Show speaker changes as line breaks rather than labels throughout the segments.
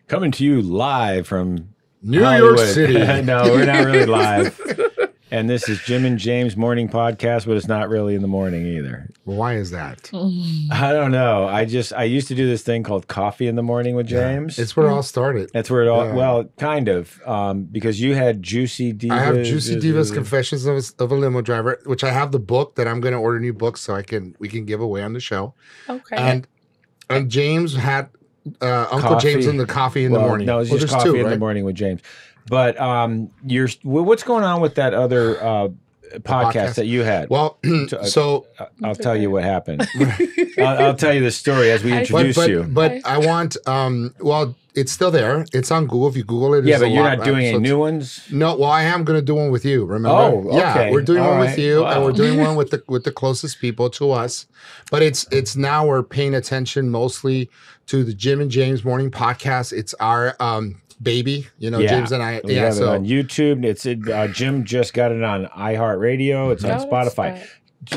Coming to you live from
New
Hollywood.
York City.
No, we're not really live. And this is Jim and James morning podcast, but it's not really in the morning either.
Why is that?
I don't know. I used to do this thing called Coffee in the Morning with James.
It's where it all started.
That's where it all, well, kind of, because you had Juicy Divas.
I have Juicy Divas Confessions of a Limo Driver, which I have the book that I'm going to order new books so we can give away on the show.
Okay.
And James had Uncle James in the Coffee in the Morning.
No, it's just Coffee in the Morning with James. But what's going on with that other podcast that you had?
Well, so
I'll tell you what happened. I'll tell you the story as we introduce you.
But I want, well, it's still there. It's on Google. If you Google it,
yeah, but you're not doing any new ones.
No, well, I am going to do one with you. Remember?
Oh, okay.
Yeah, we're doing one with you,
wow.
and we're doing one with the closest people to us. But it's now we're paying attention mostly to the Jim and James Morning Podcast. It's our baby, James and I.
We have it on YouTube. It's Jim just got it on iHeartRadio. It's on Spotify.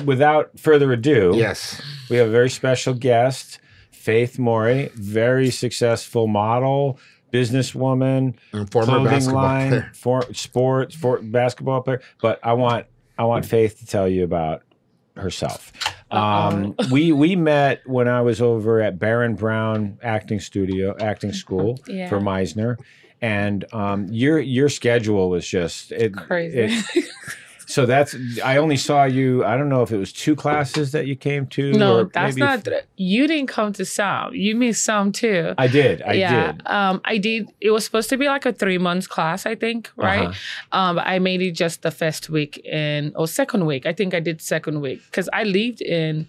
Without further ado,
yes,
we have a very special guest, Faith Morey, very successful model, businesswoman,
and former basketball player.
Basketball player. But I want Faith to tell you about herself. We met when I was over at Baron Brown acting school for Meisner, and your schedule was just
crazy.
So I only saw you. I don't know if it was 2 classes that you came to.
No, that's not. You didn't come to some. You missed some too.
I did. I
did. It was supposed to be like a 3-month class, I think, right? But I made it just the first week second week. I think I did second week because I lived in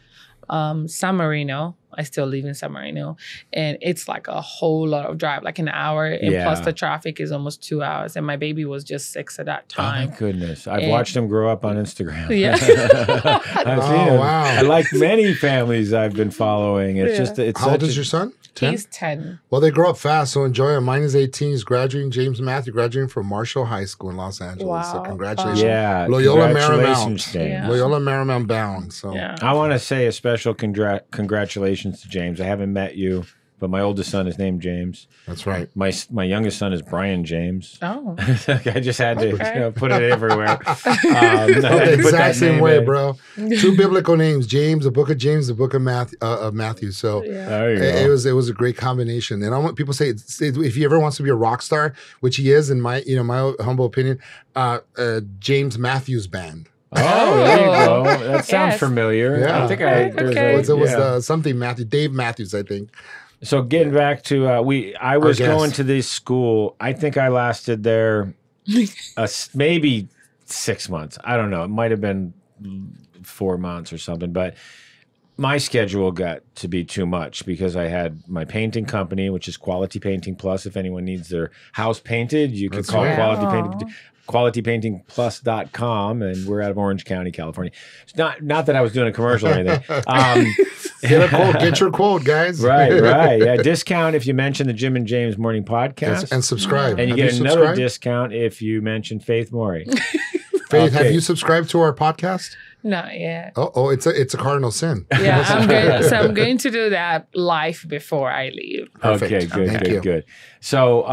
San Marino. I still live in San Marino, and it's like a whole lot of drive, like an hour, and plus the traffic is almost 2 hours. And my baby was just 6 at that time.
Oh my goodness! I've watched him grow up on Instagram.
Yeah,
I've seen him.
Wow!
I like many families I've been following. It's just
how old is your son?
10? He's 10.
Well, they grow up fast, so enjoy it. Mine is 18. He's graduating. James Matthew graduating from Marshall High School in Los Angeles.
Wow.
So congratulations.
Yeah,
Loyola
congratulations,
Marymount.
James.
Loyola Marymount bound. So
I want to say a special congratulations to James. I haven't met you, but my oldest son is named James.
That's right.
My youngest son is Brian James.
Oh,
I just had to put it everywhere.
The exact same way, bro. 2 biblical names: James, the Book of James, the Book of Matthew. So
there you go.
it was a great combination. And I want people to say if he ever wants to be a rock star, which he is, in my humble opinion, James Matthews Band.
Oh, there you go. That sounds familiar.
Yeah.
I think
it was something Dave Matthews, I think.
So getting back to I was going to this school. I think I lasted there maybe 6 months. I don't know. It might have been 4 months or something, but my schedule got to be too much because I had my painting company, which is Quality Painting Plus. If anyone needs their house painted, you can call Quality Painting. QualityPaintingPlus.com, and we're out of Orange County, California. It's not that I was doing a commercial or anything.
Get your quote, guys.
Right. Yeah, discount if you mention the Jim and James Morning Podcast,
and subscribe.
And you get another discount if you mention Faith Morey.
Faith, have you subscribed to our podcast?
Not yet.
Oh, it's a cardinal sin.
Yeah, I'm going to do that live before I leave.
Perfect.
Okay, good. So,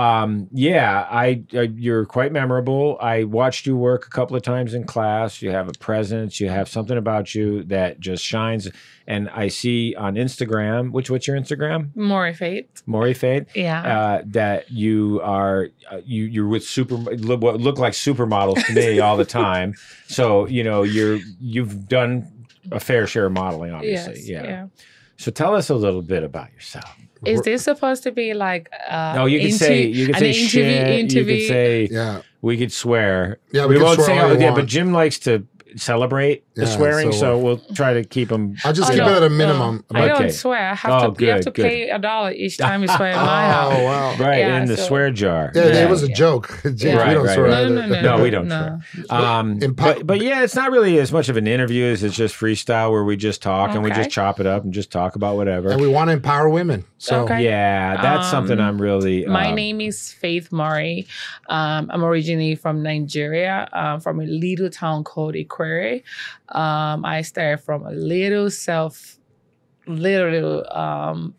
you're quite memorable. I watched you work a couple of times in class. You have a presence. You have something about you that just shines. And I see on Instagram, what's your Instagram?
Morey Faith.
Morey Faith.
Yeah.
That you are you're with what look like supermodels to me all the time. So you've done a fair share of modeling, obviously.
Yes, yeah.
So tell us a little bit about yourself.
Is this supposed to be like
no, you can say shit. You could say we could swear.
Yeah, we won't say
but Jim likes to celebrate the swearing, so we'll try to keep them.
I'll just keep it at a minimum.
I don't swear. You have to pay $1 each time you swear in my house.
Oh, wow.
Right, in the swear jar.
Yeah, it was a joke. James, we don't swear either.
No,
we don't swear. But yeah, it's not really as much of an interview as it's just freestyle where we just talk and we just chop it up and just talk about whatever.
And we want to empower women. So
yeah, that's something I'm really...
my name is Faith Morey. I'm originally from Nigeria, from a little town called Ikwere. I started from a little literally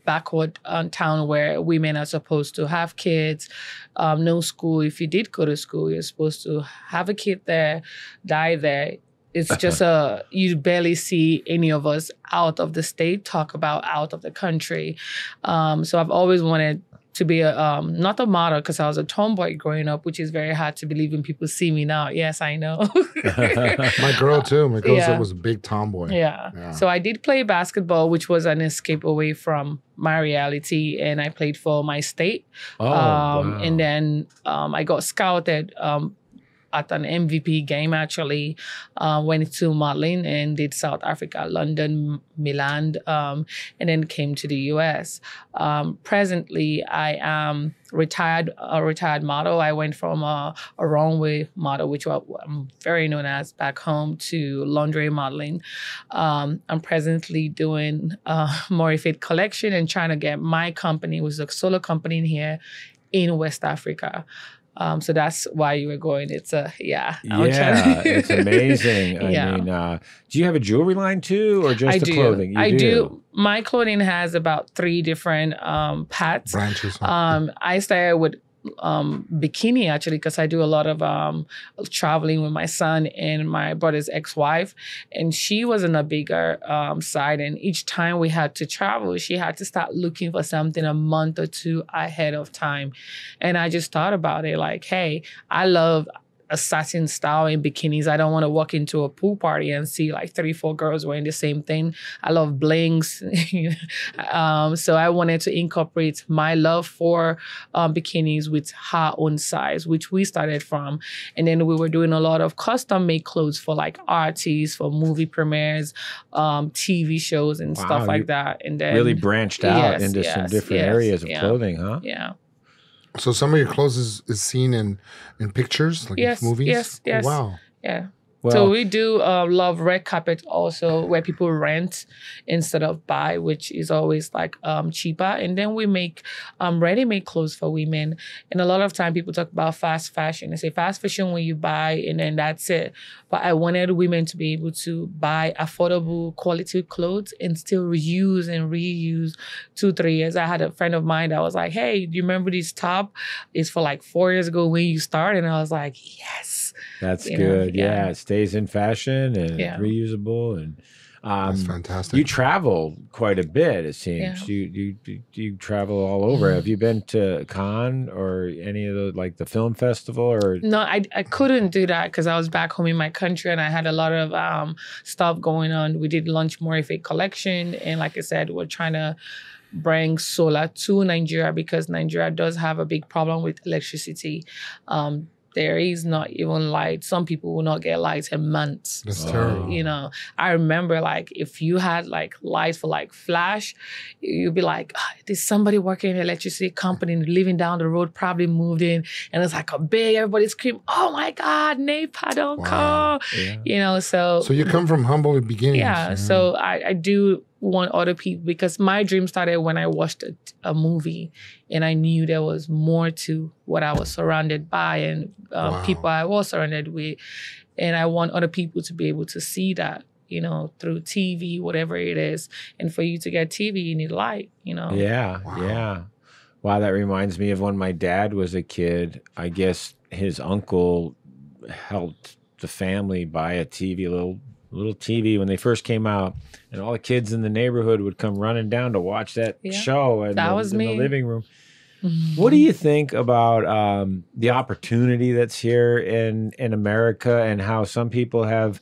backward town where women are supposed to have kids, no school. If you did go to school, you're supposed to have a kid there, die there. It's just you barely see any of us out of the state, talk about out of the country. So I've always wanted to be not a model, because I was a tomboy growing up, which is very hard to believe when people see me now. Yes, I know.
My girl too. My girl said was a big tomboy.
Yeah. So I did play basketball, which was an escape away from my reality, and I played for my state.
Wow.
And then I got scouted at an MVP game, actually. Went to modeling and did South Africa, London, Milan, and then came to the US. Presently, I am a retired model. I went from a runway model, which I'm very known as back home, to lingerie modeling. I'm presently doing Morey Fit collection and trying to get my company, which is a solo company in here in West Africa. So that's why you were going. It's
it's amazing. I mean, do you have a jewelry line too, or just the clothing?
I do. My clothing has about 3 different paths.
Branches.
I started with bikini, actually, because I do a lot of traveling with my son and my brother's ex-wife, and she was in a bigger side, and each time we had to travel, she had to start looking for something a month or 2 ahead of time. And I just thought about it like, hey, I love a satin style in bikinis. I don't want to walk into a pool party and see like 3-4 girls wearing the same thing. I love blings. So I wanted to incorporate my love for bikinis with her own size, which we started from. And then we were doing a lot of custom made clothes for like artists, for movie premieres, TV shows and stuff like that. And then
really branched out into some different areas of clothing, huh?
Yeah.
So some of your clothes is seen in pictures, like movies?
Yes.
Oh, wow.
Yeah.
Well,
so we do love red carpet also, where people rent instead of buy, which is always like cheaper. And then we make ready-made clothes for women. And a lot of time people talk about fast fashion. They say fast fashion when you buy and then that's it. But I wanted women to be able to buy affordable quality clothes and still reuse and reuse 2-3 years. I had a friend of mine that was like, hey, do you remember this top? It's for like 4 years ago when you started. And I was like, yes.
That's good. Yeah. It stays in fashion and reusable. And
that's fantastic.
You travel quite a bit, it seems. Yeah. You travel all over. Have you been to Cannes or any of the, like the film festival? Or
no, I couldn't do that because I was back home in my country and I had a lot of stuff going on. We did launch Morey Fit collection, and like I said, we're trying to bring solar to Nigeria because Nigeria does have a big problem with electricity. There is not even light. Some people will not get lights in months.
That's terrible.
You know, I remember like if you had like lights for like flash, you'd be like, there's somebody working in an electricity company living down the road, probably moved in, and it's like a big, everybody scream, oh my God, NEPA don't call. Yeah. You know, so
you come from humble beginnings.
Yeah, so I do want other people, because my dream started when I watched a movie and I knew there was more to what I was surrounded by and people I was surrounded with. And I want other people to be able to see that, you know, through TV, whatever it is. And for you to get TV, you need light, you know?
Yeah, yeah. Wow, that reminds me of when my dad was a kid. I guess his uncle helped the family buy a TV, little TV when they first came out, and all the kids in the neighborhood would come running down to watch that show in the living room. Mm-hmm. What do you think about the opportunity that's here in America, and how some people have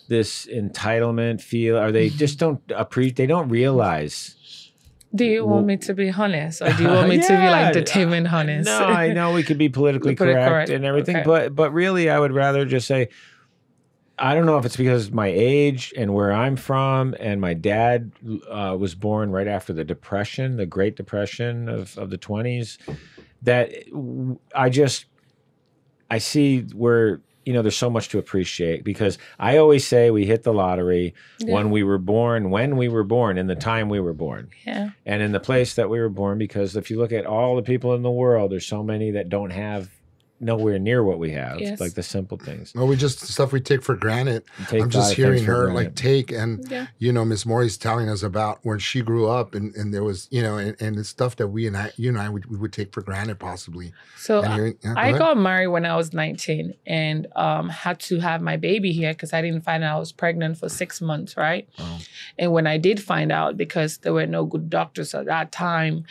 this entitlement feel, or they just don't appreciate, they don't realize?
Do you want me to be honest, or do you want me to be like determined honest?
No, I know we could be politically correct and everything, but really I would rather just say, I don't know if it's because my age and where I'm from, and my dad was born right after the Depression, the Great Depression of the 20s, that I see where, you know, there's so much to appreciate, because I always say we hit the lottery when we were born, in the time we were born, and in the place that we were born, because if you look at all the people in the world, there's so many that don't have nowhere near what we have. Like the simple things.
Well, stuff we take for granted. I'm just hearing her you know, Miss Morey's telling us about when she grew up and there was, you know, and the stuff that you and I would take for granted possibly.
So I got married when I was 19 and had to have my baby here because I didn't find out I was pregnant for 6 months, right? Oh. And when I did find out, because there were no good doctors at that time,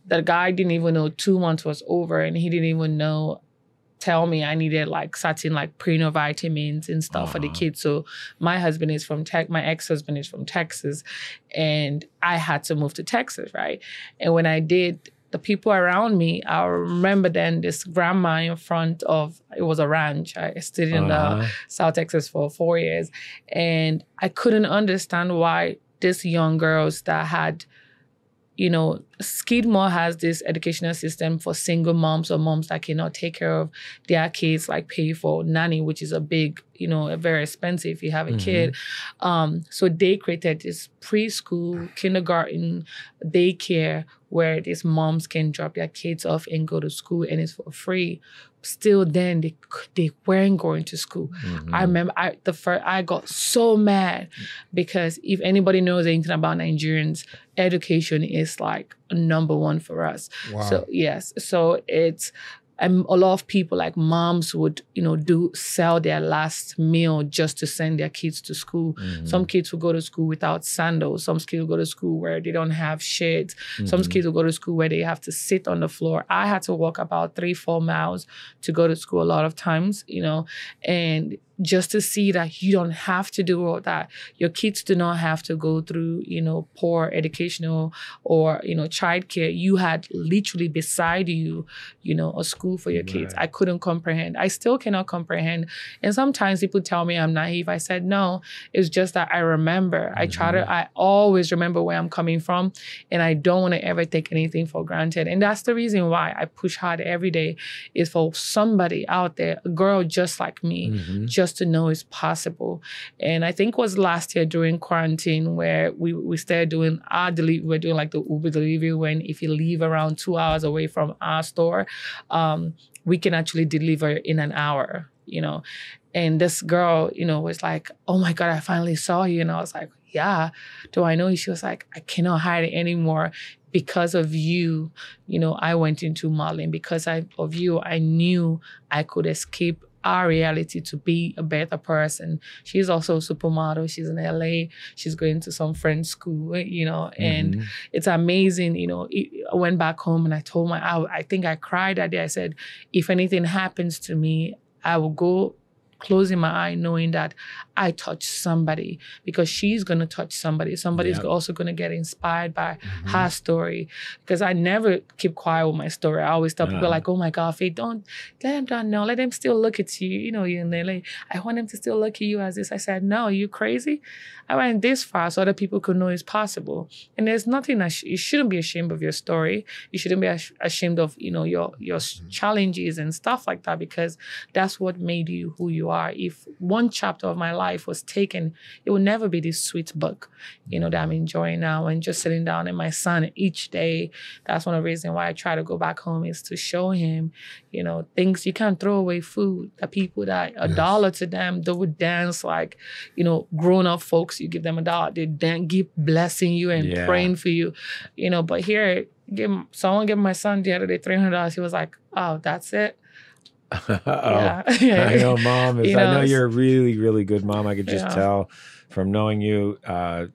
the guy didn't even know 2 months was over, and he didn't even tell me I needed like certain like prenatal vitamins and stuff for the kids. So my husband is from my ex-husband is from Texas, and I had to move to Texas, right? And when I did, the people around me, I remember then this grandma in front of, it was a ranch. I stayed in the South Texas for 4 years, and I couldn't understand why these young girls that had, you know, Skidmore has this educational system for single moms or moms that cannot take care of their kids, like pay for nanny, which is a big, you know, very expensive if you have a kid. So they created this preschool, kindergarten, daycare where these moms can drop their kids off and go to school, and it's for free. Still then, they weren't going to school. I remember I got so mad because if anybody knows anything about Nigerians, education is like number one for us. Wow. So yes, so it's a lot of people, like moms, would, you know, sell their last meal just to send their kids to school. Some kids will go to school without sandals. Some kids will go to school where they don't have shades. Some kids will go to school where they have to sit on the floor. I had to walk about 3-4 miles to go to school a lot of times, you know, and just to see that you don't have to do all that. Your kids do not have to go through, you know, poor educational or, you know, childcare. You had literally beside you, you know, a school for your kids. I couldn't comprehend. I still cannot comprehend. And sometimes people tell me I'm naive. I said, no, it's just that I remember. I always remember where I'm coming from, and I don't want to ever take anything for granted. And that's the reason why I push hard every day, is for somebody out there, a girl just like me, just to know it's possible. And I think it was last year during quarantine where we started doing our delivery. We're doing like the Uber delivery, when if you leave around 2 hours away from our store, we can actually deliver in an hour, you know. And this girl, you know, was like, oh my God, I finally saw you. And I was like, yeah, do I know you? She was like, I cannot hide it anymore. Because of you, you know, I went into modeling. Because of you, I knew I could escape our reality to be a better person. She's also a supermodel. She's in LA. She's going to some French school, you know, and it's amazing. You know, I went back home and I told I think I cried that day. I said, if anything happens to me, I will go closing my eye knowing that I touched somebody, because she's going to touch somebody. Somebody's also going to get inspired by her story, because I never keep quiet with my story. I always tell people like, oh my God, Faith, don't let them know. Let them still look at you. You know, you're in LA. I want them to still look at you as this. I said, no, you crazy? I went this far so other people could know it's possible. And there's nothing that you shouldn't be ashamed of your story. You shouldn't be ashamed of, you know, your challenges and stuff like that, because that's what made you who you are. If one chapter of my life was taken, it would never be this sweet book, you know, that I'm enjoying now, and just sitting down and my son each day. That's one of the reasons why I try to go back home, is to show him, you know, things. You can't throw away food. The people that $1 to them, they would dance like, you know, grown-up folks. You give them $1, they then keep blessing you and praying for you, you know. But here, someone gave my son the other day $300. He was like, oh, that's it.
I know, Mom. I know you're a really, really good mom. I could just tell from knowing you a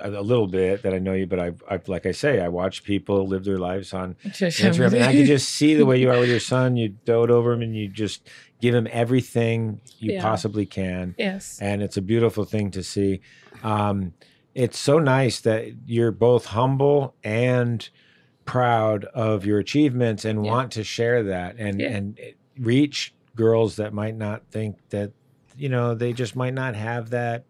little bit that I know you. But I like I say, I watch people live their lives on Instagram, and I can just see the way you are with your son. You dote over him, and you just give him everything you possibly can. Yes, and it's a beautiful thing to see. It's so nice that you're both humble and proud of your achievements and want to share that and reach girls that might not think that, you know, they just might not have that.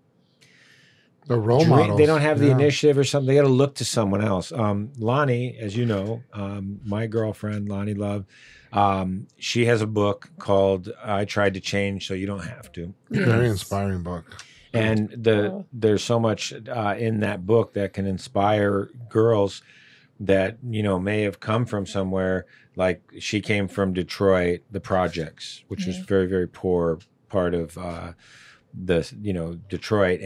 The role models.
They don't have the initiative or something. They got to look to someone else. Lonnie, as you know, my girlfriend, Lonnie Love, she has a book called I Tried to Change So You Don't Have to.
Very inspiring book.
And there's so much in that book that can inspire girls. that, you know, may have come from somewhere. Like she came from Detroit, the projects, which was very, very poor part of Detroit.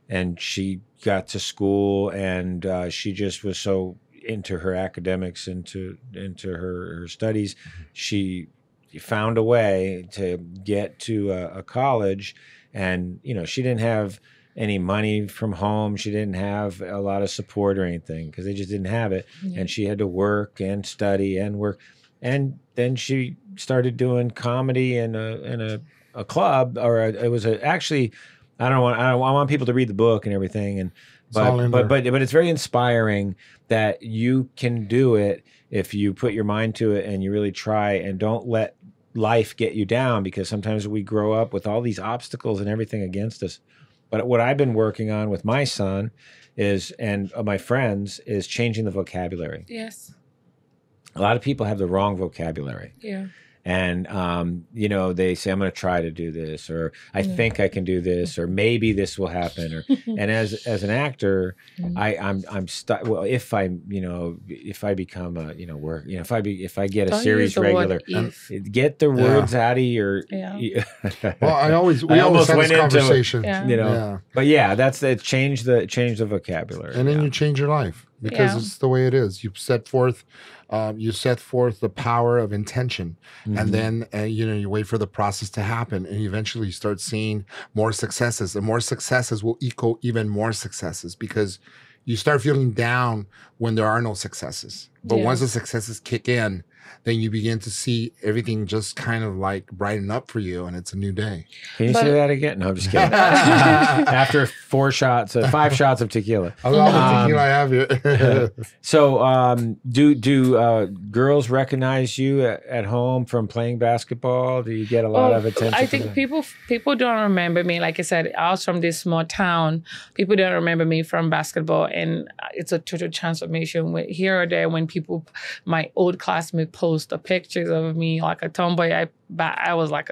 And she got to school, and she just was so into her academics, into her studies. She found a way to get to a college, and, you know, she didn't have any money from home. She didn't have a lot of support or anything because they just didn't have it. And she had to work and study and work. And then she started doing comedy in a club, or it was actually, I want people to read the book and everything. But it's very inspiring that you can do it if you put your mind to it and you really try, and don't let life get you down, because sometimes we grow up with all these obstacles and everything against us. But what I've been working on with my son and my friends is changing the vocabulary.
Yes.
A lot of people have the wrong vocabulary. Yeah. And, you know, they say, I'm going to try to do this, or I think I can do this, or maybe this will happen. And as an actor, I'm stuck. Well, if I become a, if I get a series regular, get the words out of your. Yeah.
Well, we always have this conversation.
But yeah, that's it. Change the vocabulary.
And then you change your life, because it's the way it is. You set forth the power of intention, and then you wait for the process to happen, and eventually you start seeing more successes, and more successes will equal even more successes, because you start feeling down when there are no successes. But once the successes kick in, then you begin to see everything just kind of like brighten up for you, and it's a new day.
Can you say that again? No, I'm just kidding. After 5 shots of tequila.
I love the tequila I have here.
So, do girls recognize you at home from playing basketball? Do you get a lot of attention?
I think people don't remember me. Like I said, I was from this small town. People don't remember me from basketball, and it's a total transformation. Here or there, when my old classmates post the pictures of me like a tomboy, I was like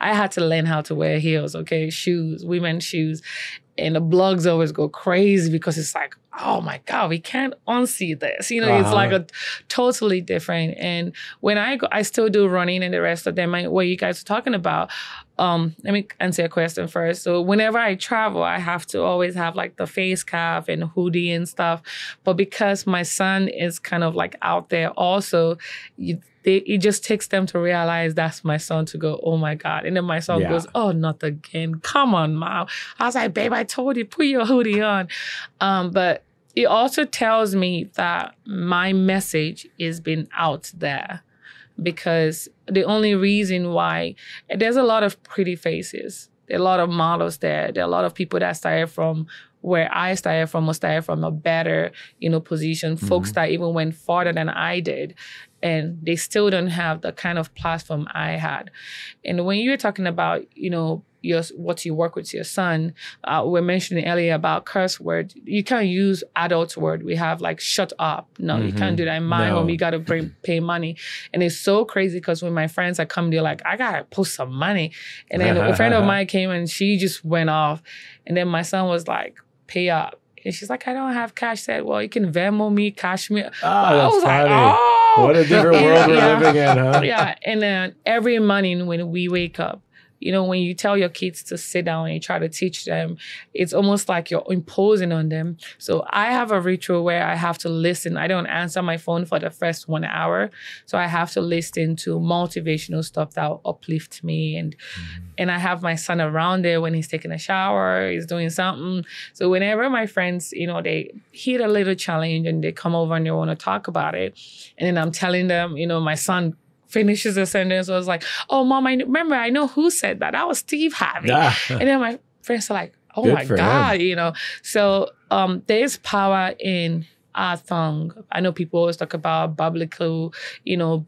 I had to learn how to wear heels, shoes, women's shoes. And the blogs always go crazy, because it's like, oh my God, we can't unsee this. It's like a totally different. And when I still do running and the rest of them, what you guys are talking about. Let me answer your question first. So whenever I travel, I have to always have like the face cap and hoodie and stuff. But because my son is kind of like out there also, it just takes them to realize that's my son, to go, oh my God. And then my son goes, oh, not again. Come on, Mom. I was like, babe, I told you, put your hoodie on. But it also tells me that my message is being out there, because the only reason why, there's a lot of pretty faces. There are a lot of models there. There are a lot of people that started from where I started from, or started from a better, position. Folks that even went farther than I did, and they still don't have the kind of platform I had. And when you're talking about, what you work with your son, we're mentioning earlier about curse words. You can't use adult word. We have like shut up. No, you can't do that in my home. You got to pay money. And it's so crazy, because when my friends are coming, they're like, I got to post some money. And then a friend of mine came and she just went off. And then my son was like, pay up. And she's like, I don't have cash. I said, well, you can Venmo me, cash me. I was
funny. Like, oh. What a different world we're living in, huh?
Yeah. And then every morning when we wake up, when you tell your kids to sit down and you try to teach them, it's almost like you're imposing on them. So I have a ritual where I have to listen. I don't answer my phone for the first 1 hour. So I have to listen to motivational stuff that will uplift me. And I have my son around there when he's taking a shower, he's doing something. So whenever my friends, they hit a little challenge and they come over and they want to talk about it, and then I'm telling them, my son finishes the sentence. I was like, oh, Mom, I know who said that. That was Steve Harvey. And then my friends are like, oh, good my God, him. So there's power in our tongue. I know people always talk about biblical,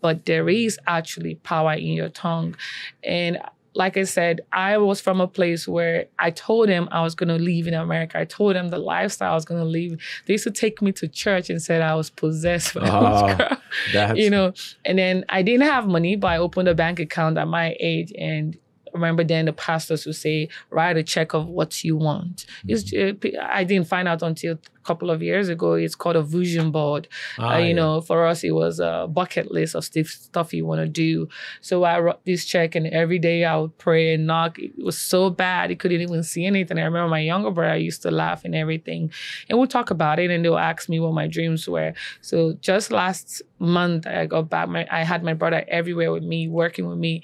but there is actually power in your tongue. And like I said, I was from a place where I told them I was going to leave in America. I told them the lifestyle I was going to leave. They used to take me to church and said I was possessed by witchcraft. And then I didn't have money, but I opened a bank account at my age, and remember then the pastors would say, write a check of what you want. I didn't find out until a couple of years ago. It's called a vision board. For us, it was a bucket list of stuff you want to do. So I wrote this check, and every day I would pray and knock. It was so bad, he couldn't even see anything. I remember my younger brother used to laugh and everything. And we'll talk about it, and they'll ask me what my dreams were. So just last month, I got back. I had my brother everywhere with me, working with me.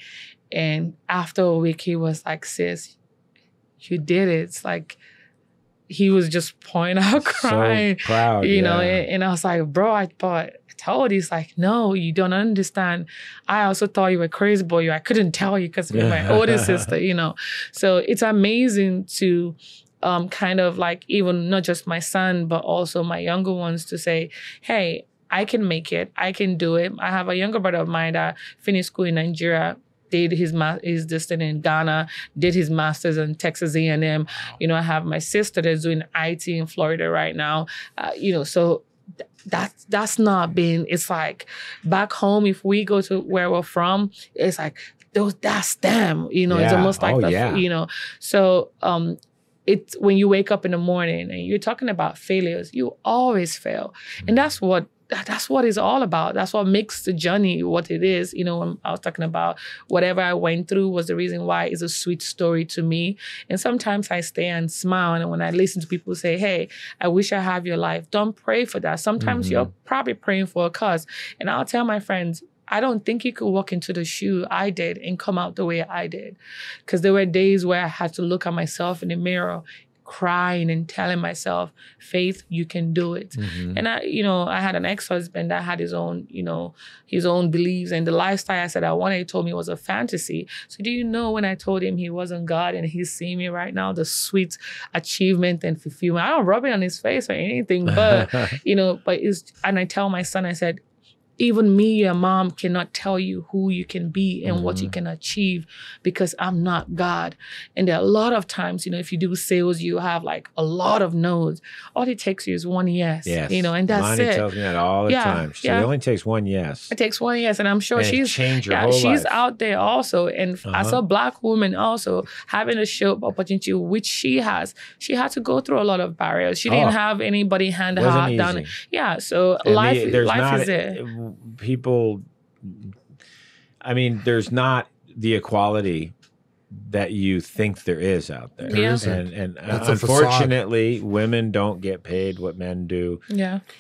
And after a week, he was like, sis, you did it. It's like, he was just pouring out crying. So proud, you know, and I was like, bro, I told you. He's like, no, you don't understand. I also thought you were crazy, boy. I couldn't tell you because you're my older sister, you know. So it's amazing to kind of like, even not just my son, but also my younger ones, to say, hey, I can make it. I can do it. I have a younger brother of mine that finished school in Nigeria, did his distance in Ghana, did his master's in Texas A&M. You know, I have my sister that's doing IT in Florida right now. So that's not been, it's like back home, if we go to where we're from, it's like, that's them, you know, it's almost like, you know. So it's when you wake up in the morning and you're talking about failures, you always fail. And that's what it's all about. That's what makes the journey what it is. You know, when I was talking about whatever I went through was the reason why it's a sweet story to me. And sometimes I stay and smile. And when I listen to people say, hey, I wish I have your life, don't pray for that. Sometimes you're probably praying for a cause. And I'll tell my friends, I don't think you could walk into the shoe I did and come out the way I did. Because there were days where I had to look at myself in the mirror, crying and telling myself, Faith, you can do it. And I had an ex-husband that had his own beliefs, and the lifestyle I said I wanted, he told me was a fantasy. So do you know, when I told him he wasn't God and he's seeing me right now, the sweet achievement and fulfillment, I don't rub it on his face or anything, but, and I tell my son, I said, even me, your mom, cannot tell you who you can be and what you can achieve, because I'm not God. And there are a lot of times, you know, if you do sales, you have like a lot of no's. All it takes you is one yes. You know, and that's
Lonnie
it.
Lonnie tells me that all the time. It only takes one yes.
It takes one yes. And I'm sure she's out there also. And as a Black woman also, having a show opportunity, which she had to go through a lot of barriers. She didn't have anybody hand her heart down. Yeah. So life is there.
People, I mean, there's not the equality that you think there is out there. And unfortunately, women don't get paid what men do.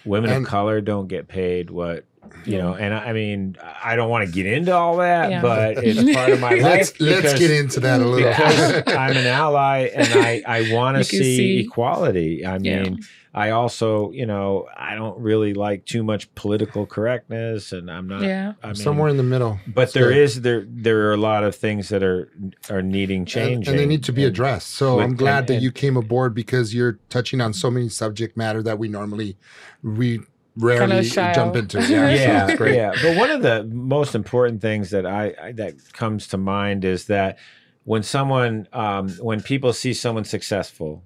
Women of color don't get paid what, you know, and I mean, I don't want to get into all that, but it's part of my life.
Let's get into that a little.
Because I'm an ally and I want to see equality. I mean, I also, you know, I don't really like too much political correctness, and I'm not. I mean,
somewhere in the middle.
But there are a lot of things that are needing changing,
and they need to be addressed. So I'm glad that you came aboard, because you're touching on so many subject matter that we rarely jump into.
But one of the most important things that that comes to mind is that when when people see someone successful,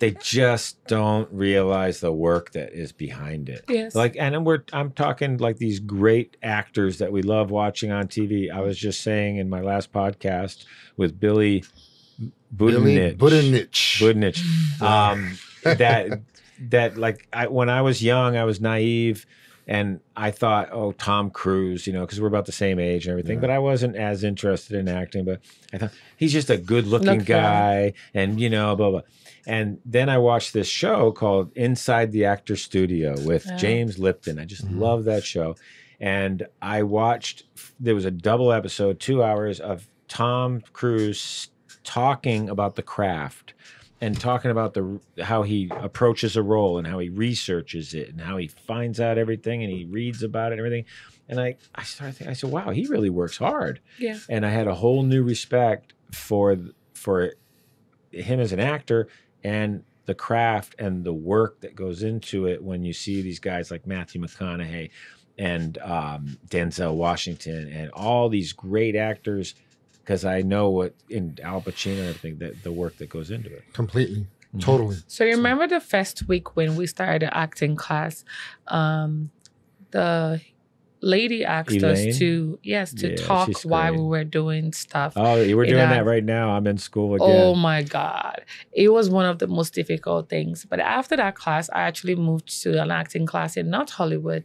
they just don't realize the work that is behind it. Like, and I'm talking like these great actors that we love watching on TV. I was just saying in my last podcast with Billy Budenich, that like when I was young, I was naive, and I thought, oh, Tom Cruise, you know, because we're about the same age and everything, but I wasn't as interested in acting. But I thought he's just a good-looking guy, and you know, blah blah. And then I watched this show called Inside the Actor Studio with James Lipton. I just love that show. And I watched, there was a double episode, 2 hours of Tom Cruise talking about the craft and talking about how he approaches a role and how he researches it and how he finds out everything and he reads about it and everything. And I started thinking, I said, wow, he really works hard. And I had a whole new respect for him as an actor and the craft and the work that goes into it when you see these guys like Matthew McConaughey and Denzel Washington and all these great actors, because I know what in Al Pacino and everything, that the work that goes into it.
Completely. Totally.
So you remember the first week when we started the acting class, the lady asked
Elaine?
us to talk while we were doing stuff.
Oh, we're doing that right now. I'm in school again.
Oh my God. It was one of the most difficult things. But after that class, I actually moved to an acting class in North Hollywood.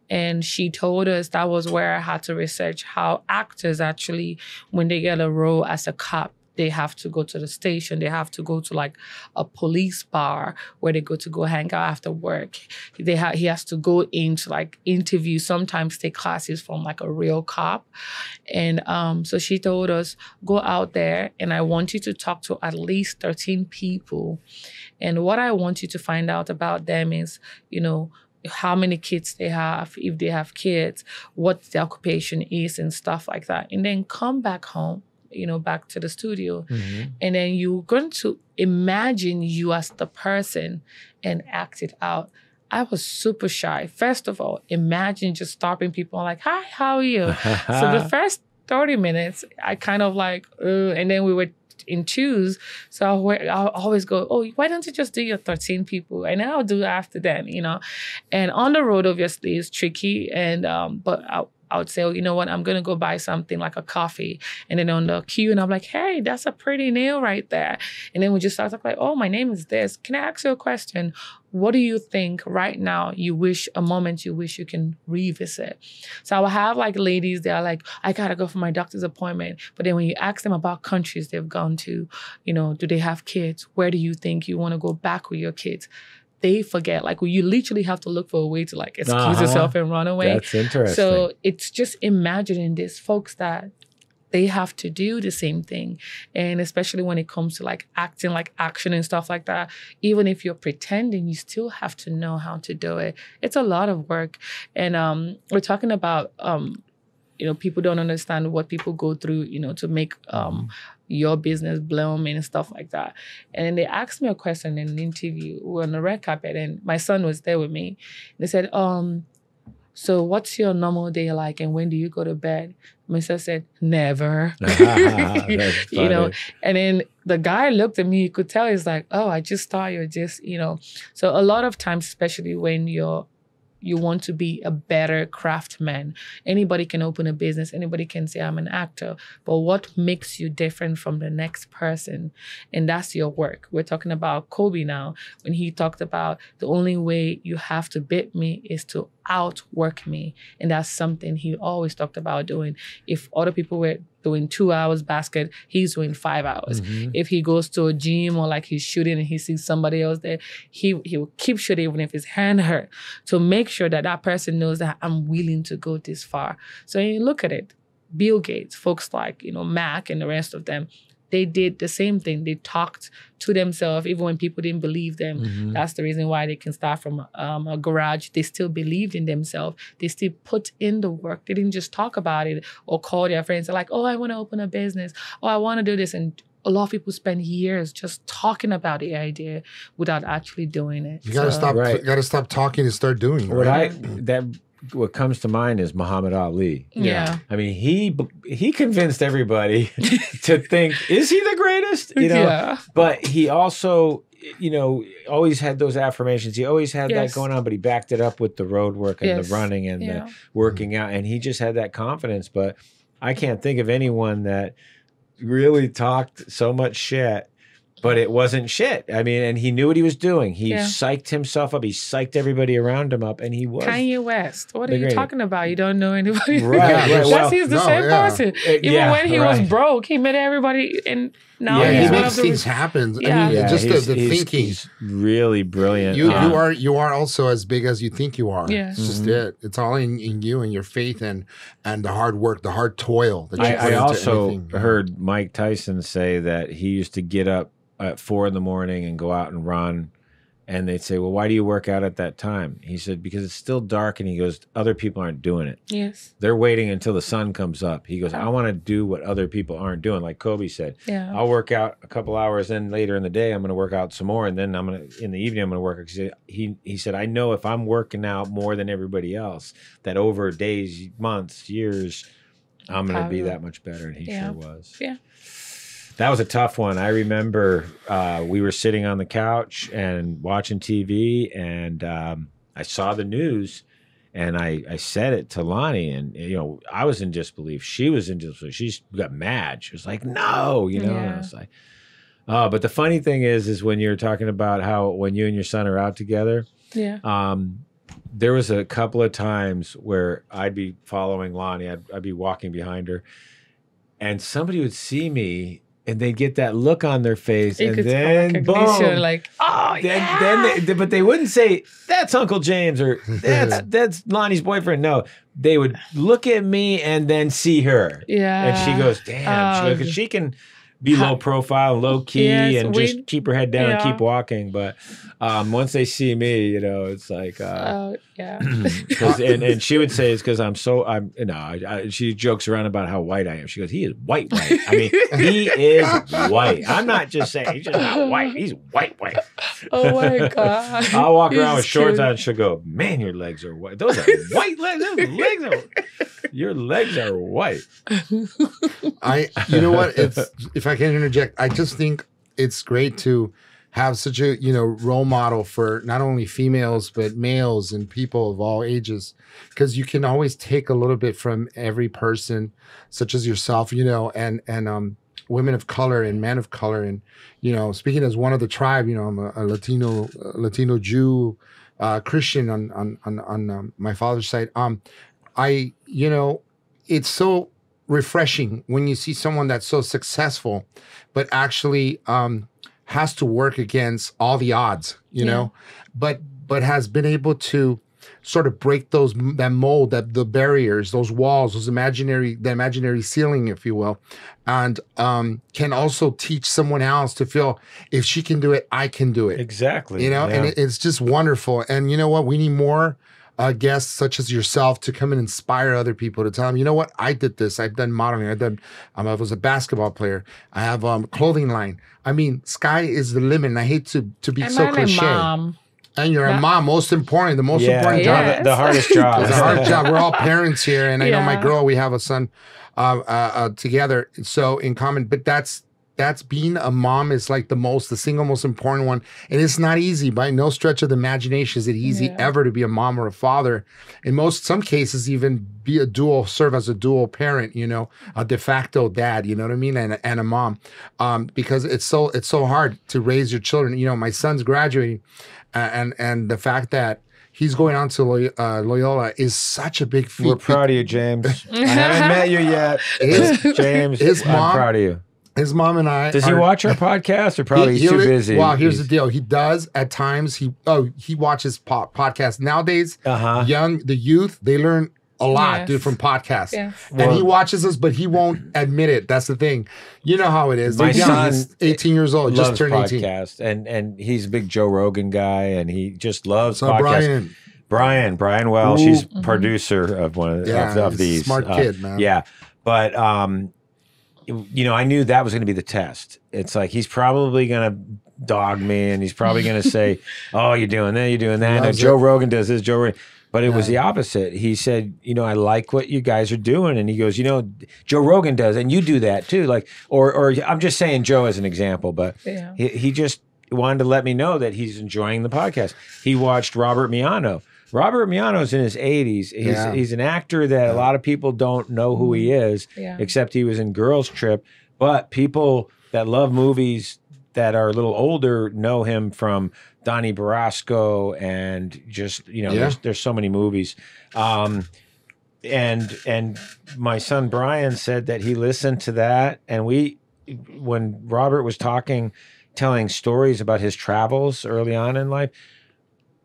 And she told us that was where I had to research how actors actually, when they get a role as a cop, they have to go to the station. They have to go to like a police bar where they go hang out after work. He has to go into like interview, sometimes take classes from like a real cop. And so she told us, go out there and I want you to talk to at least 13 people. And what I want you to find out about them is, you know, how many kids they have, if they have kids, what their occupation is and stuff like that. And then come back home, you know, back to the studio. Mm-hmm. And then you're going to imagine you as the person and act it out. I was super shy. First of all, imagine just stopping people like, hi, how are you? So the first 30 minutes, I kind of like, and then we were in twos. So I'll always go, oh, why don't you just do your 13 people? And then I'll do after them, you know? And on the road, obviously, it's tricky. And, but I would say, oh, you know what, I'm going to go buy something like a coffee. And then on the queue, and I'm like, hey, that's a pretty nail right there. And then we just start talking like, oh, my name is this. Can I ask you a question? What do you think right now you wish you can revisit? So I will have like ladies that are like, I got to go for my doctor's appointment. But then when you ask them about countries they've gone to, you know, do they have kids? Where do you think you want to go back with your kids? They forget. Like, you literally have to look for a way to like excuse yourself and run away.
That's interesting.
So it's just imagining these folks that they have to do the same thing. And especially when it comes to like acting, like action and stuff like that, even if you're pretending, you still have to know how to do it. It's a lot of work. And we're talking about, you know, people don't understand what people go through, you know, to make your business bloom and stuff like that. And then they asked me a question in an interview. We were on the red carpet and my son was there with me. They said, so what's your normal day like and when do you go to bed? My son said, never. You know, and then the guy looked at me, you could tell he's like, oh, I just thought you're just, you know. So a lot of times, especially when you want to be a better craftsman. Anybody can open a business. Anybody can say, I'm an actor. But what makes you different from the next person? And that's your work. We're talking about Kobe now, when he talked about the only way you have to beat me is to outwork me. And that's something he always talked about doing. If other people were doing 2 hours basket, he's doing 5 hours. Mm-hmm. If he goes to a gym or like he's shooting and he sees somebody else there, he will keep shooting even if his hand hurt, to make sure that that person knows that I'm willing to go this far. So you look at it, Bill Gates, folks like, you know, Mac and the rest of them, they did the same thing. They talked to themselves, even when people didn't believe them. Mm-hmm. That's the reason why they can start from a garage. They still believed in themselves. They still put in the work. They didn't just talk about it or call their friends. They're like, oh, I want to open a business. Oh, I want to do this. And a lot of people spend years just talking about the idea without actually doing it.
You got to stop. Right. You got to stop talking and start doing.
What comes to mind is Muhammad Ali.
Yeah.
I mean, he convinced everybody to think, is he the greatest? You know, yeah. But he also, you know, always had those affirmations. He always had that going on, but he backed it up with the road work and the running and the working out. And he just had that confidence. But I can't think of anyone that really talked so much shit, but it wasn't shit. I mean, and he knew what he was doing. He psyched himself up. He psyched everybody around him up, and he was
Kanye West. What are you talking about? You don't know anybody.
Right.
He's the same person. Even when he was broke, he met everybody, and now he's
he makes things happen. I mean, just the thinking.
He's really brilliant.
You are also as big as you think you are.
Yeah.
It's just it. It's all in you and your faith and the hard work, the hard toil that you put
I
into
also
anything.
heard Mike Tyson say that he used to get up at 4 a.m. and go out and run. And they'd say, well, why do you work out at that time? He said, because it's still dark. And he goes, other people aren't doing it.
Yes.
They're waiting until the sun comes up. He goes, I want to do what other people aren't doing. Like Kobe said, I'll work out a couple hours. Then later in the day, I'm going to work out some more. And then in the evening, I'm going to work. He said, I know if I'm working out more than everybody else, that over days, months, years, I'm going to be that much better. And he sure was.
Yeah.
That was a tough one. I remember we were sitting on the couch and watching TV, and I saw the news, And I said it to Lonnie, and I was in disbelief. She was in disbelief. She got mad. She was like, "No," And I was like, "Oh." But the funny thing is when you're talking about how when you and your son are out together, there was a couple of times where I'd be following Lonnie. I'd be walking behind her, and somebody would see me. And they'd get that look on their face, and then boom,
like, oh,
but they wouldn't say that's Uncle James or that's Lonnie's boyfriend. No, they would look at me and then see her.
Yeah,
and she goes, "Damn," because she can be low profile, low key, and just keep her head down and keep walking. But once they see me, it's like, and she would say it's because she jokes around about how white I am. She goes, "He is white. I mean, he is white. I'm not just saying he's just not white. He's white.
Oh my God.
I'll walk around with shorts on and she'll go, "Man, your legs are white. Those are white legs. Your legs are white."
You know what? If I can interject, I just think it's great to have such a role model for not only females but males and people of all ages, because you can always take a little bit from every person, such as yourself, and women of color and men of color, and speaking as one of the tribe, I'm a Latino Jew, Christian on my father's side. It's so refreshing when you see someone that's so successful, but actually has to work against all the odds, but has been able to sort of break that mold, the barriers, those walls, the imaginary ceiling, if you will, and can also teach someone else to feel if she can do it, I can do it.
Exactly.
And it's just wonderful. And you know what? We need more guests such as yourself to come and inspire other people, to tell them, you know what, I did this. I've done modeling. I was a basketball player. I have a clothing line. I mean, sky is the limit. And I hate to be so cliche.
Mom.
And you're a mom. Most important, the most important job.
The hardest job.
It's a hard job. We're all parents here. And I know my girl, we have a son together. So in common, but that's being a mom is like the single most important one. And it's not easy. By no stretch of the imagination is it easy ever to be a mom or a father. In some cases, even serve as a dual parent, a de facto dad, you know what I mean? And a mom. Because it's so hard to raise your children. My son's graduating and the fact that he's going on to Loyola is such a big feat.
We're proud of you, James. I haven't met you yet. James, I'm proud of you.
His mom and I.
Does he watch our podcast, or probably he's too busy?
Well, here's the deal. He does at times. He watches podcasts nowadays. The youth, they learn a lot, dude, from podcasts. Yes. And he watches us, but he won't admit it. That's the thing. You know how it is.
My son,
18 years old, just turned 18.
And he's a big Joe Rogan guy, and he just loves podcasts. Brian Well, she's producer of one of these.
Smart kid, man.
Yeah, but I knew that was going to be the test. It's like he's probably going to dog me, and he's probably going to say, "Oh, you're doing that, you're doing that." No, Joe Rogan does this, Joe Rogan. But it was the opposite. He said, I like what you guys are doing. And he goes, Joe Rogan does, and you do that too. Like, or I'm just saying Joe as an example, but he just wanted to let me know that he's enjoying the podcast. He watched Robert Miano. Robert Miano's in his 80s. He's an actor that a lot of people don't know who he is, except he was in Girls Trip. But people that love movies that are a little older know him from Donnie Brasco and just, there's so many movies. And my son Brian said that he listened to that. And when Robert was telling stories about his travels early on in life,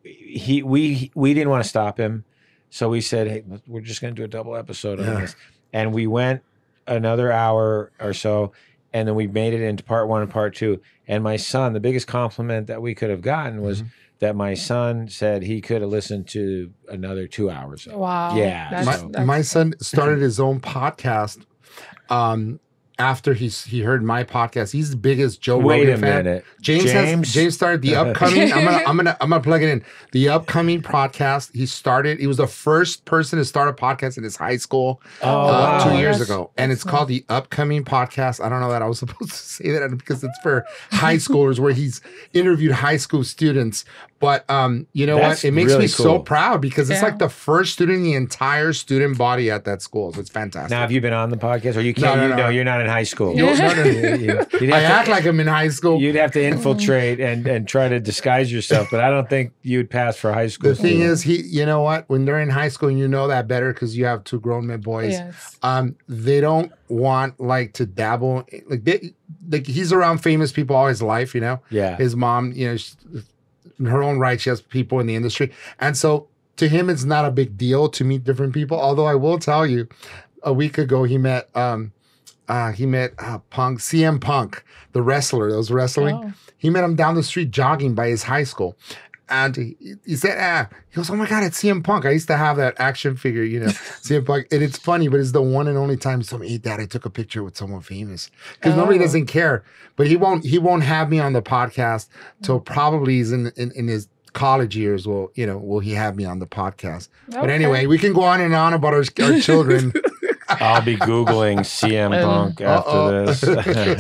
we didn't want to stop him. So we said, hey, we're just going to do a double episode on this. And we went another hour or so, and then we made it into part 1 and part 2. And my son, the biggest compliment that we could have gotten was that my son said he could have listened to another 2 hours.
Wow.
Yeah.
My son started his own podcast after he heard my podcast. He's the biggest Joe Rogan fan.
Minute.
James started the upcoming. I'm gonna plug it in. The upcoming podcast he started. He was the first person to start a podcast in his high school 2 years ago, and it's called the Upcoming Podcast. I don't know that I was supposed to say that because it's for high schoolers, where he's interviewed high school students. But you know what? It makes me so proud because it's like the first student in the entire student body at that school. So it's fantastic.
Now, have you been on the podcast, or you can't? No, you're not in high school.
No. I act like I'm in high school.
You'd have to infiltrate and try to disguise yourself, but I don't think you'd pass for high school.
The thing is, you know what? When they're in high school, and you know that better because you have two grown men boys.
Yes.
They don't want to dabble like he's around famous people all his life. You know.
Yeah.
His mom, in her own right, she has people in the industry, and so to him, it's not a big deal to meet different people. Although I will tell you, a week ago he met Punk, CM Punk, the wrestler that was wrestling. Oh. He met him down the street jogging by his high school. And he said, he goes, oh my God, it's CM Punk. I used to have that action figure, CM Punk. And it's funny, but it's the one and only time he told me, hey, Dad, I took a picture with someone famous. Because nobody doesn't care. But he won't have me on the podcast till probably he's in his college years. Will he have me on the podcast? Okay. But anyway, we can go on and on about our children.
I'll be Googling CM Punk after this.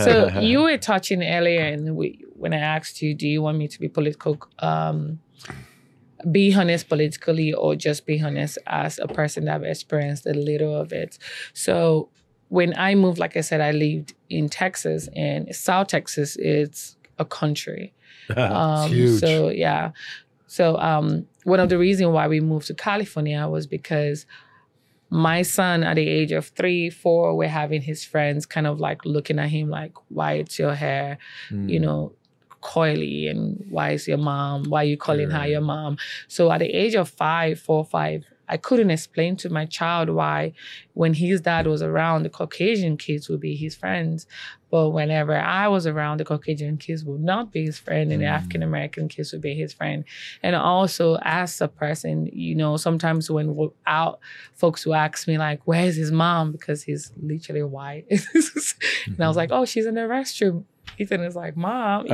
So you were touching earlier, and when I asked you, do you want me to be political, be honest politically, or just be honest as a person that have experienced a little of it? So when I moved, like I said, I lived in Texas, and South Texas is a country.
It's huge.
So yeah. So one of the reasons why we moved to California was because my son, at the age of 3, 4, we're having his friends kind of like looking at him like, why is your hair, coily, and why is your mom, why are you calling her your mom? So at the age of 4 or 5, I couldn't explain to my child why when his dad was around, the Caucasian kids would be his friends. But whenever I was around, the Caucasian kids would not be his friend, and the African-American kids would be his friend. And also, as a person, sometimes when we're out, folks will ask me like, where's his mom? Because he's literally white. And I was like, oh, she's in the restroom. Ethan is like, Mom,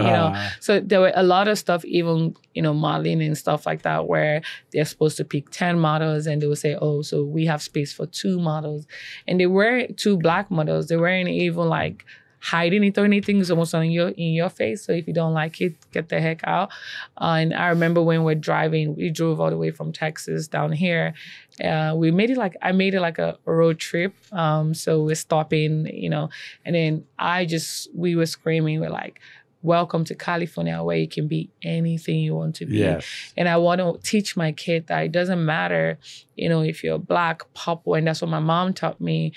So there were a lot of stuff, even, modeling and stuff like that, where they're supposed to pick 10 models, and they would say, oh, so we have space for 2 models. And they were 2 black models. They weren't even like hiding it or anything. It's almost in your face. So if you don't like it, get the heck out. And I remember when we're driving, we drove all the way from Texas down here. I made it like a road trip. So we're stopping, and then we were screaming. We're like, welcome to California, where you can be anything you want to be.
Yes.
And I want to teach my kid that it doesn't matter, if you're black, purple, and that's what my mom taught me,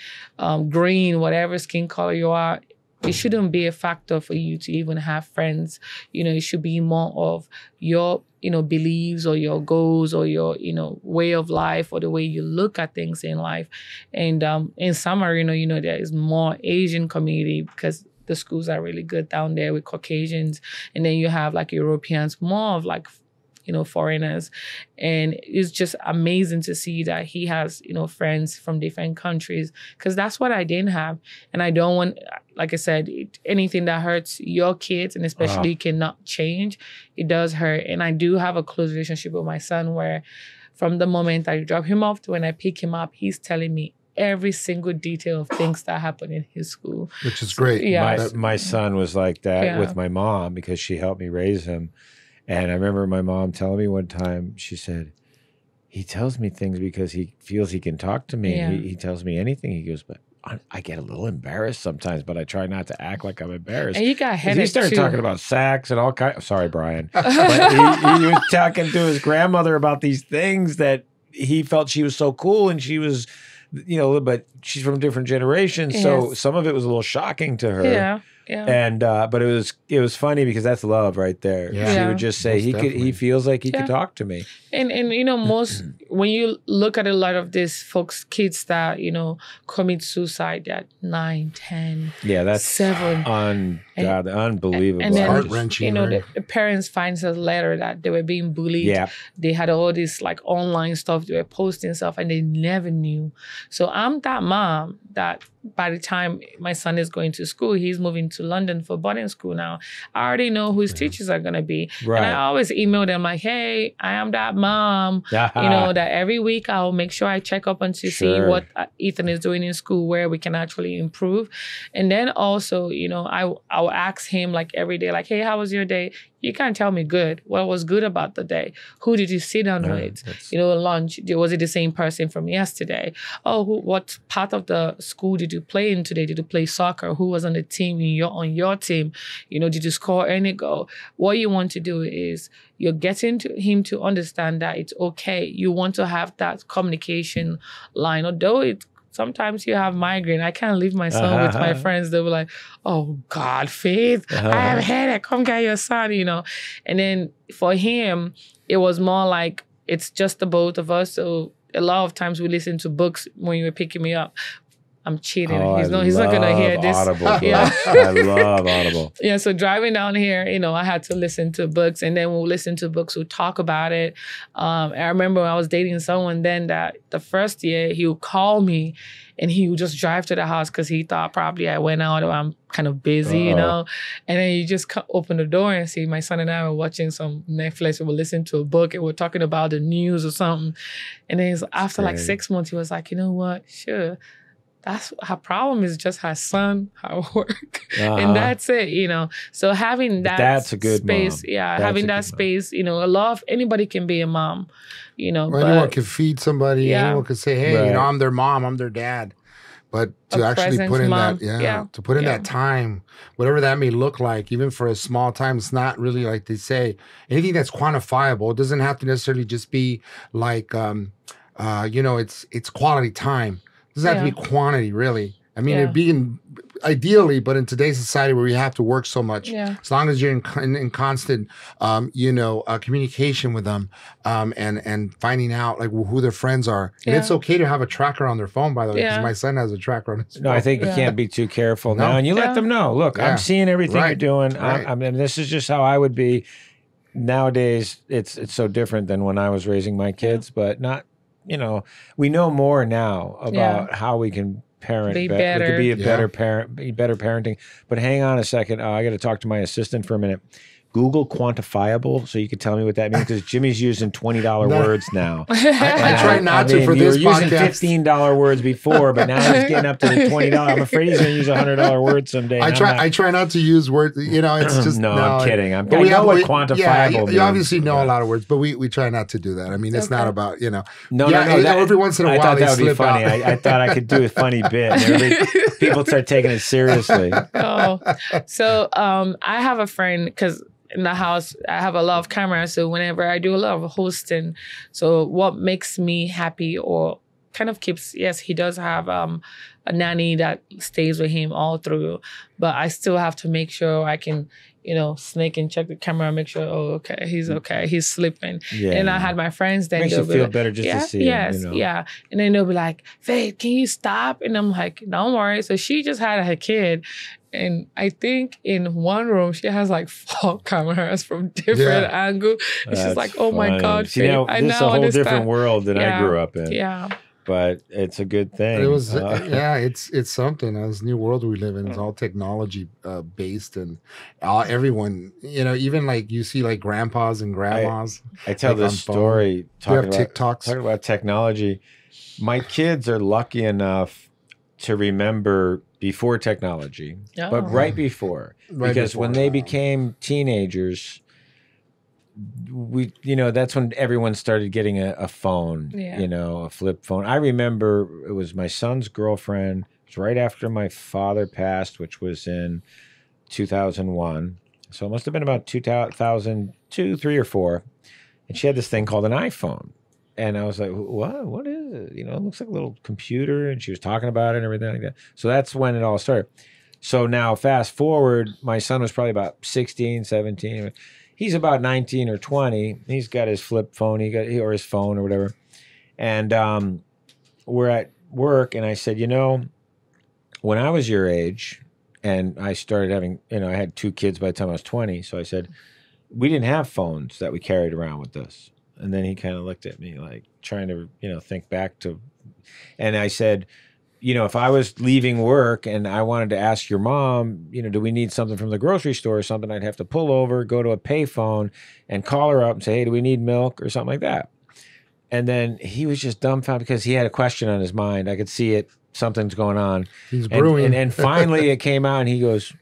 green, whatever skin color you are. It shouldn't be a factor for you to even have friends. It should be more of your, beliefs or your goals or your, way of life, or the way you look at things in life. And in summer, there is more Asian community because the schools are really good down there with Caucasians. And then you have like Europeans, more of like, foreigners. And it's just amazing to see that he has, friends from different countries, because that's what I didn't have. And I don't want, like I said, anything that hurts your kids, and especially cannot change, it does hurt. And I do have a close relationship with my son, where from the moment I drop him off to when I pick him up, he's telling me every single detail of things that happen in his school.
Which is great.
Yeah.
My son was like that with my mom, because she helped me raise him. And I remember my mom telling me one time, she said, he tells me things because he feels he can talk to me. Yeah. He tells me anything. He goes, but I get a little embarrassed sometimes, but I try not to act like I'm embarrassed.
And you got headache.
He started talking about sex and all kinds. Sorry, Brian. But he was talking to his grandmother about these things that he felt she was so cool, and she was, but she's from different generations. Yes. So some of it was a little shocking to her.
Yeah. Yeah.
And but it was funny because that's love right there. Yeah. She would just say he feels like he could talk to me.
And most when you look at a lot of these folks, kids that, commit suicide at 9, 10,
yeah, that's
7.
Unbelievable.
And then,
heart-wrenching.
The parents finds a letter that they were being bullied.
Yeah.
They had all this like online stuff. They were posting stuff and they never knew. So I'm that mom that by the time my son is going to school, he's moving to London for boarding school now. I already know who his teachers are going to be. Right. And I always email them like, hey, I am that mom, that every week I'll make sure I check up on to see what Ethan is doing in school, where we can actually improve. And then also, I'll ask him like every day, like, hey, how was your day? You can't tell me good. What was good about the day? Who did you sit down with? Lunch. Was it the same person from yesterday? Oh, what part of the school did you play in today? Did you play soccer? Who was on the team on your team? Did you score any goal? What you want to do is you're getting him to understand that it's okay. You want to have that communication line, although sometimes you have migraine. I can't leave my son with my friends. They'll be like, oh, God, Faith, I have a headache. Come get your son, And then for him, it was more like it's just the both of us. So a lot of times we listen to books when you were picking me up. I'm cheating. He's not going to hear this.
Audible, yeah. I love Audible.
Yeah, so driving down here, I had to listen to books, and then we'll listen to books, we'll talk about it. I remember when I was dating someone then that the first year he would call me and he would just drive to the house because he thought probably I went out or I'm kind of busy, And then you just open the door and see my son and I were watching some Netflix. We were listening to a book and we're talking about the news or something. And then after like 6 months, he was like, you know what? Sure. That's her problem is just her son, her work, and that's it, So having that's a good space, mom. Yeah, having that space, a lot of anybody can be a mom,
Or anyone can feed somebody. Yeah. Anyone can say, hey, I'm their mom, I'm their dad. But to actually put in mom. To put in that time, whatever that may look like, even for a small time, it's not really like they say anything that's quantifiable. It doesn't have to necessarily just be like, it's quality time. It doesn't have to be quantity, really. I mean, it'd be ideally, but in today's society where we have to work so much, as long as you're in constant, communication with them, and finding out like who their friends are, and it's okay to have a tracker on their phone, by the way, because my son has a tracker on his phone.
No, I think you can't be too careful now, and you let them know. Look, I'm seeing everything you're doing. I mean, this is just how I would be. Nowadays, it's so different than when I was raising my kids, but not. We know more now about how we can parent better. We could be a better parent, be better parenting. But hang on a second. I got to talk to my assistant for a minute. Google quantifiable so you can tell me what that means, because Jimmy's using $20 words now.
I try not to for this podcast.
You were using $15 words before, but now he's getting up to the $20. I'm afraid he's going to use $100 words someday.
I try not to use words. It's just
no, I'm kidding. I know what quantifiable means.
You obviously know a lot of words, but we try not to do that. I mean, it's not about
No.
Every once in a while they slip
funny.
out.
I thought I could do a funny bit. And people start taking it seriously.
So I have a friend because. In the house, I have a lot of cameras, so whenever I do a lot of hosting, so what makes me happy or kind of keeps, yes, he does have a nanny that stays with him all through, but I still have to make sure I can, sneak and check the camera and make sure, okay, he's sleeping. Yeah. And I had my friends then.
Makes you feel better just to see him,
Yeah. And then they'll be like, Faith, can you stop? And I'm like, don't worry. So she just had her kid. And I think in one room, she has like 4 cameras from different angles. And she's like, oh my God.
See, now, this is a whole different world than I grew up in.
Yeah.
But it's a good thing.
It was, it's something. This new world we live in is all technology based, and everyone, even like you see like grandpas and grandmas.
I tell this story talking
about
technology. My kids are lucky enough to remember before technology, but right before, because when they became teenagers, that's when everyone started getting a phone, a flip phone. I remember it was my son's girlfriend. It was right after my father passed, which was in 2001. So it must have been about 2002, 3 or 4. And she had this thing called an iPhone. And I was like, what is it? It looks like a little computer. And she was talking about it and everything like that. So that's when it all started. So now fast forward, my son was probably about 16, 17. He's about 19 or 20. He's got his flip phone, or his phone or whatever. And we're at work, and I said, you know, when I was your age, and I started having, you know, I had 2 kids by the time I was 20. So I said, we didn't have phones that we carried around with us. And then he kind of looked at me like trying to, you know, think back to, and I said, you know, if I was leaving work and I wanted to ask your mom, you know, do we need something from the grocery store or something, I'd have to pull over, go to a payphone and call her up and say, hey, do we need milk or something like that? And then he was just dumbfounded because he had a question on his mind. I could see it. Something's going on.
He's brewing.
And finally it came out and he goes,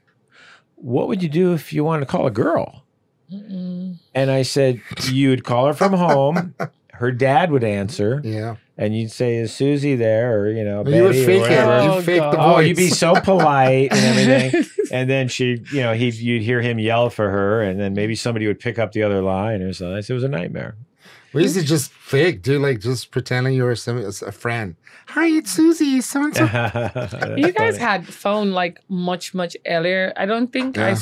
what would you do if you wanted to call a girl? And I said, you'd call her from home. Her dad would answer.
Yeah.
And you'd say, is Susie there? Or, you know,
you would fake it. You'd fake the voice.
Oh, you'd be so polite and everything. And then she, you know, you'd hear him yell for her. And then maybe somebody would pick up the other line or something. It was a nightmare.
We used to just fake, dude, like just pretending you were a friend. Hi, it's Susie, so-and-so.
You guys had phone like much earlier. I don't think I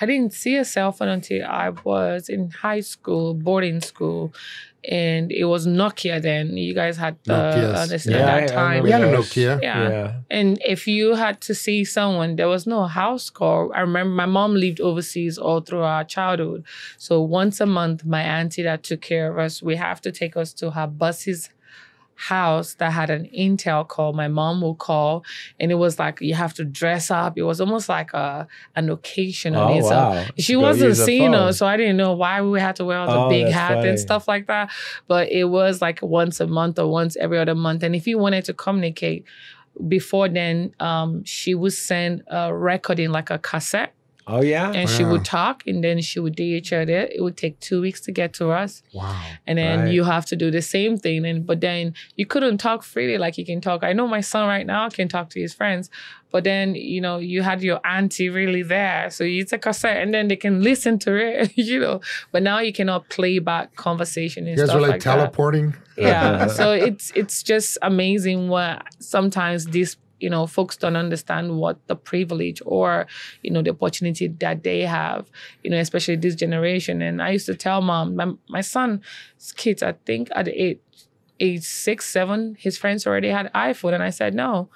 didn't see a cell phone until I was in high school, boarding school. And it was Nokia then. You guys had at that time.
We had a Nokia.
Yeah. And if you had to see someone, there was no house call. I remember my mom lived overseas all through our childhood. So once a month, my auntie that took care of us, we have to take us to her bus's house that had an Intel call. My mom would call, and it was like you have to dress up. It was almost like an occasion on it.
Wow.
So she wasn't seeing us, so I didn't know why we had to wear all the big hat and stuff like that. But it was like once a month or once every other month. And if you wanted to communicate, before then, she would send a recording like a cassette.
Oh, yeah?
And she would talk, and then she would DHL it. It would take 2 weeks to get to us.
Wow.
And then you have to do the same thing. But then you couldn't talk freely like you can talk. I know my son right now can talk to his friends, but then, you know, you had your auntie really there. So you take a cassette, and then they can listen to it, you know. But now you cannot play back conversation and stuff like that. You guys
were like teleporting?
Yeah. So it's just amazing what sometimes these, you know, folks don't understand what the privilege or, you know, the opportunity that they have, you know, especially this generation. And I used to tell mom, my son's kids, I think at the age 6, 7, his friends already had iPhone. And I said, no,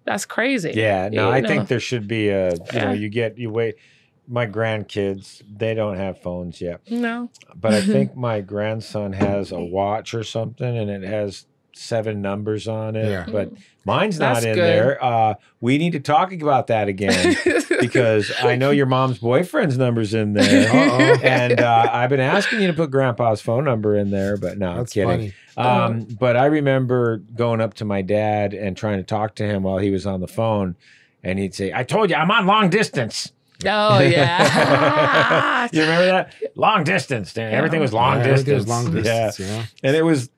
that's crazy.
Yeah, no, I think there should be a, you know, you wait. My grandkids, they don't have phones yet.
No.
But I think my grandson has a watch or something, and it has 7 numbers on it. Yeah. But mine's not in there. We need to talk about that again because I know your mom's boyfriend's number's in there. And I've been asking you to put grandpa's phone number in there, but no, I'm kidding. But I remember going up to my dad and trying to talk to him while he was on the phone, and he'd say, I told you, I'm on long distance.
Oh, yeah.
You remember that? Long distance. Everything was long distance.
Everything was long distance, yeah.
And it was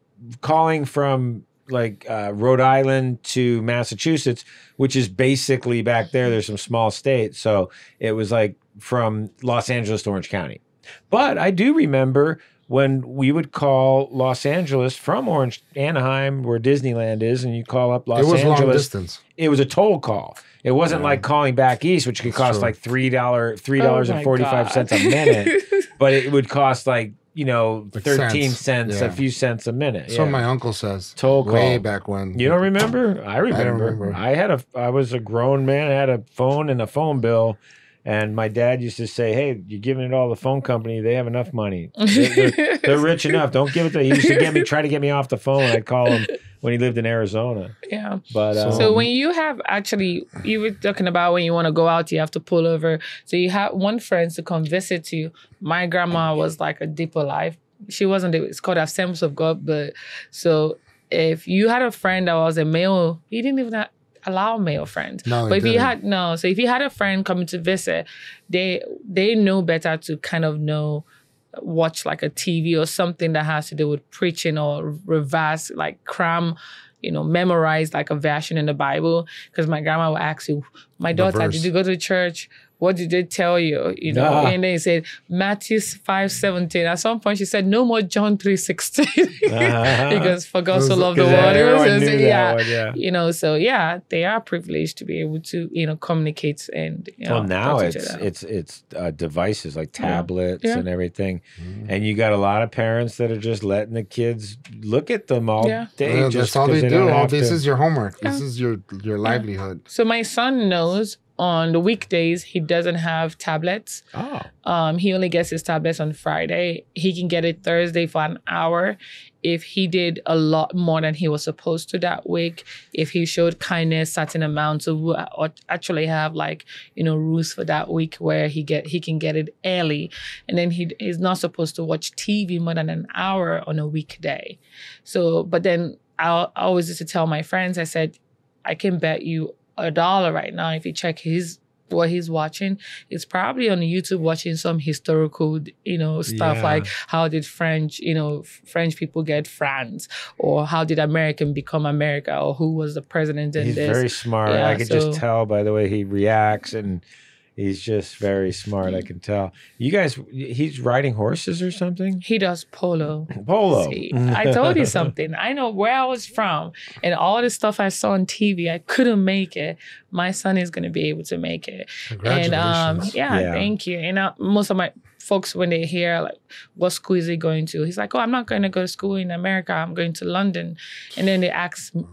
calling from like Rhode Island to Massachusetts, which is basically back there's some small states. So it was like from Los Angeles to Orange County. But I do remember when we would call Los Angeles from Anaheim, where Disneyland is, and you call up Los Angeles.
It was long distance.
It was a toll call. It wasn't like calling back east, which could cost like $3.45 a minute, but it would cost like, you know, 13 cents, a few cents a minute.
That's what my uncle says.
Toll call.
Way back when.
You don't remember? I remember. I was a grown man. I had a phone and a phone bill. And my dad used to say, hey, you're giving it all to the phone company. They have enough money. They're rich enough. Don't give it to them. He used to try to get me off the phone. I'd call him when he lived in Arizona.
Yeah.
But
so when you have you were talking about when you want to go out, you have to pull over. So you have one friend to come visit you. My grandma was like a deeper life. She wasn't, it's called Assemblies of God. But so if you had a friend that was a male, he didn't even allow male friends.
No,
but if you had so if you had a friend coming to visit, they know better to kind of watch like a TV or something that has to do with preaching or reverse, like memorize like a version in the Bible. Because my grandma would ask you, my daughter, did you go to church? what did they tell you? You know, and then he said Matthew 5:17. At some point, she said, no more John 3:16 because for God so loved the world. You know, so they are privileged to be able to, you know, communicate and. You know,
well, now it's devices like tablets and everything, and you got a lot of parents that are just letting the kids look at them all day.
That's all they do. This is your homework. This is your livelihood.
So my son knows on the weekdays he doesn't have tablets. He only gets his tablets on Friday. He can get it Thursday for an hour. If he did a lot more than he was supposed to that week, if he showed kindness, certain amounts of, or actually have like, you know, rules for that week where he can get it early. And then he's not supposed to watch TV more than an hour on a weekday. So, but then I always used to tell my friends, I said, I can bet you $1 right now if you check what he's watching, it's probably on YouTube watching some historical, you know, stuff like how did French people get France, or how did American become America, or who was the president in
He's
this.
very smart. I could just tell by the way he reacts, and he's just very smart. I can tell. You guys, he's riding horses or something?
He does polo.
Polo.
See, I told you something. I know where I was from, and all the stuff I saw on TV, I couldn't make it. My son is going to be able to make it.
Congratulations.
And thank you. And most of my folks, when they hear like, what school is he going to? He's like, oh, I'm not going to go to school in America. I'm going to London. And then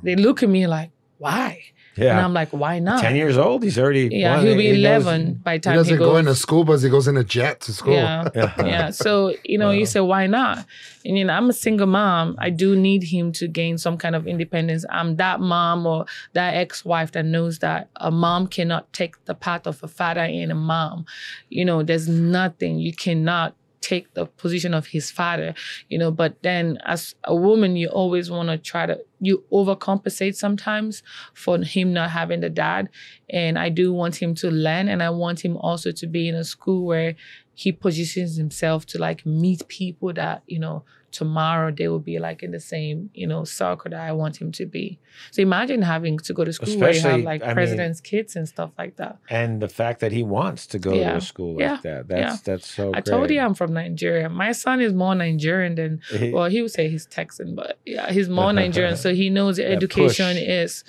they look at me like, why? Yeah. And I'm like, why not?
10 years old? He's already...
Yeah, he'll be 11 by the time he goes.
He doesn't go into school bus. He goes in a jet to school.
Yeah. So, you know, you say, why not? And, you know, I'm a single mom. I do need him to gain some kind of independence. I'm that mom or that ex-wife that knows that a mom cannot take the path of a father and a mom. You know, there's nothing. You cannot take the position of his father, you know, but then as a woman, you always want to you overcompensate sometimes for him not having the dad. And I do want him to learn, and I want him also to be in a school where he positions himself to like meet people that, you know, tomorrow they will be like in the same, you know, circle that I want him to be. So imagine having to go to school where you have like president's kids and stuff like that.
And the fact that he wants to go to a school like that. That's so great.
I told you I'm from Nigeria. My son is more Nigerian than, well, he would say he's Texan, but he's more Nigerian. So he knows education is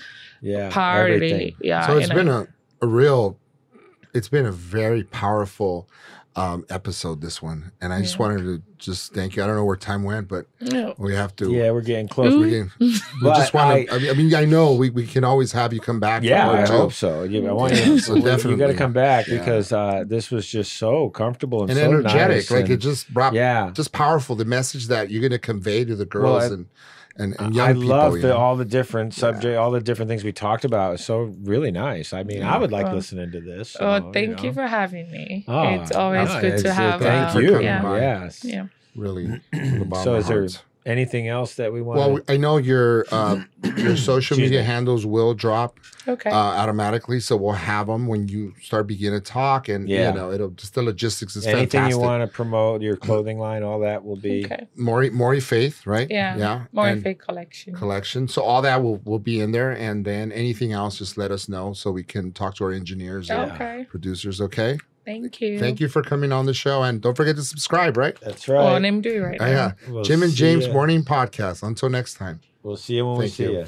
priority.
Yeah. So it's been a very powerful episode, this one, and I just wanted to just thank you. I don't know where time went, but we have to.
Yeah, we're getting close.
We just want to. I mean, I know we can always have you come back.
Yeah, I hope so. Yeah, I want you. So definitely, you got to come back because this was just so comfortable and so
energetic.
Nice
like it just brought, just powerful. The message that you're going to convey to the girls and young people.
I love all the different subject, all the different things we talked about. It's so really nice. I mean, I would like listening to this. So,
thank you for having me. It's always good to have.
Thank you.
Yes. Yeah.
Really.
So is there anything else that we want?
Well, I know your social media handles will drop automatically, so we'll have them when you start beginning to talk, and you know it'll just the logistics is
anything
fantastic.
You want to promote, your clothing line, all that will be
Morey Faith, right?
Yeah. Morey Faith collection.
So all that will be in there, and then anything else, just let us know so we can talk to our engineers and producers. Okay.
Thank you.
Thank you for coming on the show. And don't forget to subscribe, right?
That's right.
Well, I'm doing right now.
Jim and James Morning Podcast. Until next time.
We'll see you when we see you.